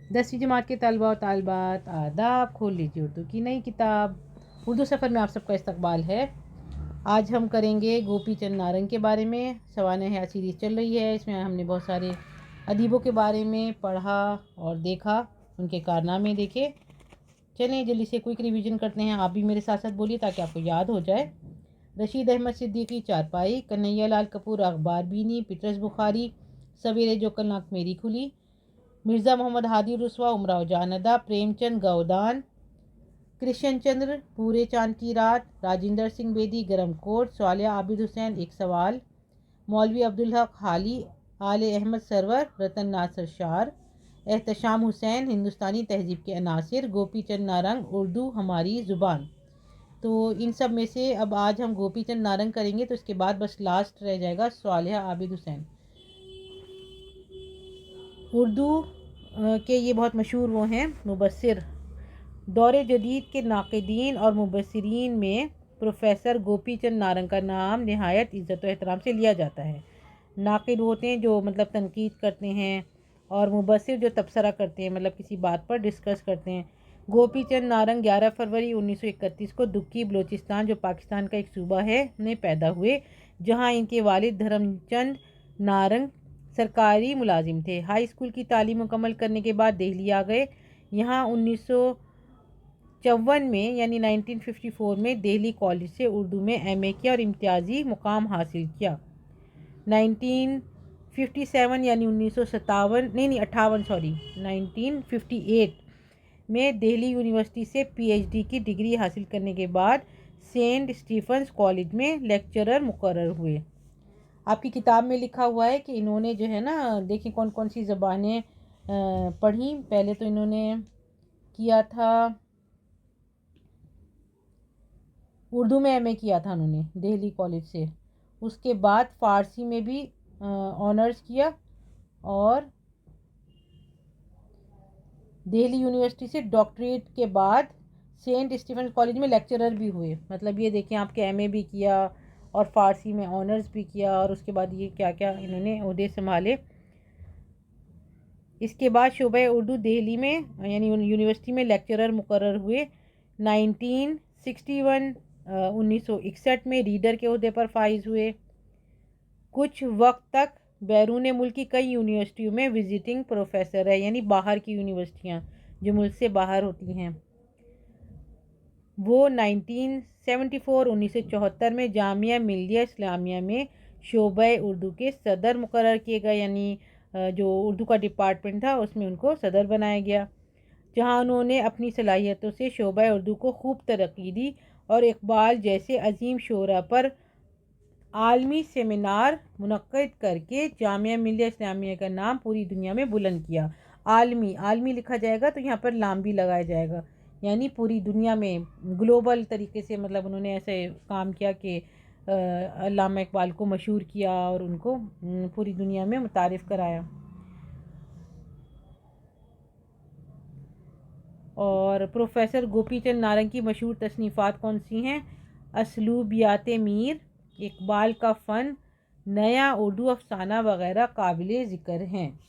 10वीं जमात के तलबा और तालिबात आदाब, खोल लीजिए उर्दू की नई किताब। उर्दू सफ़र में आप सबका इस्तकबाल है। आज हम करेंगे गोपी चंद नारंग के बारे में। सवाने हयात सीरीज़ चल रही है, इसमें हमने बहुत सारे अदीबों के बारे में पढ़ा और देखा, उनके कारनामे देखे। चलें जल्दी से क्विक रिवीजन करते हैं। आप भी मेरे साथ साथ बोलिए ताकि आपको याद हो जाए। रशीद अहमद सिद्दीकी चारपाई, कन्हैया लाल कपूर अखबार बीनी, पीटर्स बुखारी सवेरे जो कल नाक मेरी खुली, मिर्ज़ा मोहम्मद हादी रुस्वा उमराव जानदा, प्रेमचंद गौदान, कृष्ण चंद्र पूरे चांद की रात, राजिंदर सिंह बेदी गरम कोट, स्वालिया आबिद हुसैन एक सवाल, मौलवी अब्दुल हक हाली, आले अहमद सरवर, रतन नासर शार, एहतशाम हुसैन हिंदुस्तानी तहजीब के अनासिर, गोपी चंद नारंग उर्दू हमारी ज़ुबान। तो इन सब में से अब आज हम गोपी चंद नारंग करेंगे, तो इसके बाद बस लास्ट रह जाएगा स्वालिया आबिद हुसैन। उर्दू के ये बहुत मशहूर वो हैं मुबस्सिर। दौरे जदीद के नाक़दीन और मुबस्सिरीन में प्रोफेसर गोपी चंद नारंग का नाम नहायत इज़्ज़त व एहतराम से लिया जाता है। नाक़िद होते हैं जो मतलब तनकीद करते हैं, और मुबस्सिर जो तबसरा करते हैं, मतलब किसी बात पर डिस्कस करते हैं। गोपी चंद नारंग 11 फरवरी 1931 को दुक्की बलूचिस्तान, जो पाकिस्तान का एक सूबा है, में पैदा हुए, जहाँ इनके वालिद धर्मचंद नारंग सरकारी मुलाजिम थे। हाई स्कूल की तालीम मुकम्मल करने के बाद दिल्ली आ गए। यहाँ 1954 में यानी 1954 में दिल्ली कॉलेज से उर्दू में एमए किया और इम्तियाजी मुकाम हासिल किया। 1957 यानी 1958 में दिल्ली यूनिवर्सिटी से पीएचडी की डिग्री हासिल करने के बाद सेंट स्टीफन्स कॉलेज में लेक्चरर मुकर्रर हुए। आपकी किताब में लिखा हुआ है कि इन्होंने जो है ना, देखिए कौन कौन सी ज़बानें पढ़ी। पहले तो इन्होंने किया था उर्दू में एमए किया था उन्होंने दिल्ली कॉलेज से। उसके बाद फ़ारसी में भी ऑनर्स किया और दिल्ली यूनिवर्सिटी से डॉक्टरेट के बाद सेंट स्टीफन कॉलेज में लेक्चरर भी हुए। मतलब ये देखें, आपके एमए भी किया और फ़ारसी में ऑनर्स भी किया, और उसके बाद ये क्या क्या इन्होंने ओहदे संभाले। इसके बाद शोबा उर्दू दिल्ली में यानी यूनिवर्सिटी में लेक्चरर मुकर्रर हुए। 1961 में रीडर के ओहदे पर फाइज हुए। कुछ वक्त तक बैरून मुल्क की कई यूनिवर्सिटियों में विजिटिंग प्रोफेसर है, यानी बाहर की यूनिवर्सिटियाँ जो मुल्क से बाहर होती हैं। वो 1974 में जामिया मिलिया इस्लामिया में शोबा उर्दू के सदर मुकर्रर किए गए, यानी जो उर्दू का डिपार्टमेंट था उसमें उनको सदर बनाया गया, जहां उन्होंने अपनी सलाहियतों से शोबा उर्दू को खूब तरक्की दी और इकबाल जैसे अजीम शोरा पर आलमी सेमिनार मुनक्किद करके जामिया मिलिया इस्लामिया का नाम पूरी दुनिया में बुलंद किया। आलमी आलमी लिखा जाएगा तो यहाँ पर लाम भी लगाया जाएगा, यानी पूरी दुनिया में ग्लोबल तरीके से, मतलब उन्होंने ऐसे काम किया कि अल्लामा इकबाल को मशहूर किया और उनको पूरी दुनिया में मुतारिफ़ कराया। और प्रोफेसर गोपी चंद नारंग की मशहूर तसनीफ़ात कौन सी हैं? असलूबियात मीर, इकबाल का फ़न, नया उर्दू अफसाना वगैरह काबिल ज़िक्र हैं।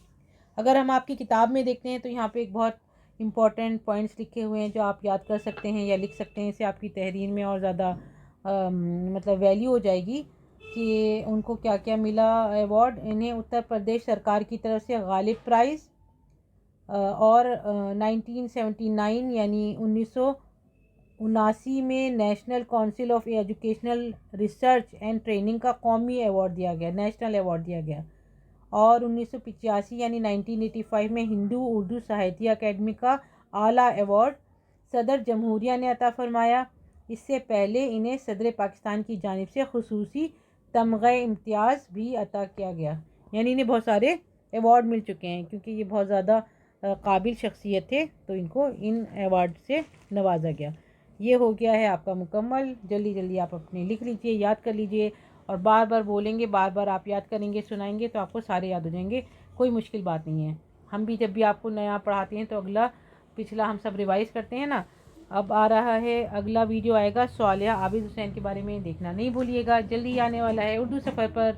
अगर हम आपकी किताब में देखते हैं तो यहाँ पे एक बहुत इम्पॉर्टेंट पॉइंट्स लिखे हुए हैं जो आप याद कर सकते हैं या लिख सकते हैं। इससे आपकी तहरीर में और ज़्यादा मतलब वैल्यू हो जाएगी कि उनको क्या क्या मिला अवार्ड। इन्हें उत्तर प्रदेश सरकार की तरफ से गालिब प्राइज़ और 1979 यानी 1979 में national council of educational research and training का कौमी अवार्ड दिया गया, नेशनल अवार्ड दिया गया। और 1985 यानी 1985 में हिंदू उर्दू साहित्य अकेडमी का आला अवार्ड सदर जमहूरिया ने अता फरमाया। इससे पहले इन्हें सदर पाकिस्तान की जानिब से खुसूसी तमग़े इम्तियाज़ भी अता किया गया, यानी इन्हें बहुत सारे अवार्ड मिल चुके हैं क्योंकि ये बहुत ज़्यादा काबिल शख्सियत थे, तो इनको इन अवार्ड से नवाजा गया। ये हो गया है आपका मुकम्मल। जल्दी जल्दी आप अपने लिख लीजिए, याद कर लीजिए, और बार बार बोलेंगे, बार बार आप याद करेंगे, सुनाएंगे तो आपको सारे याद हो जाएंगे। कोई मुश्किल बात नहीं है। हम भी जब भी आपको नया पढ़ाते हैं तो अगला पिछला हम सब रिवाइज़ करते हैं ना। अब आ रहा है अगला वीडियो, आएगा स्वालिया आबिद हुसैन के बारे में, देखना नहीं भूलिएगा। जल्दी आने वाला है उर्दू सफ़र पर।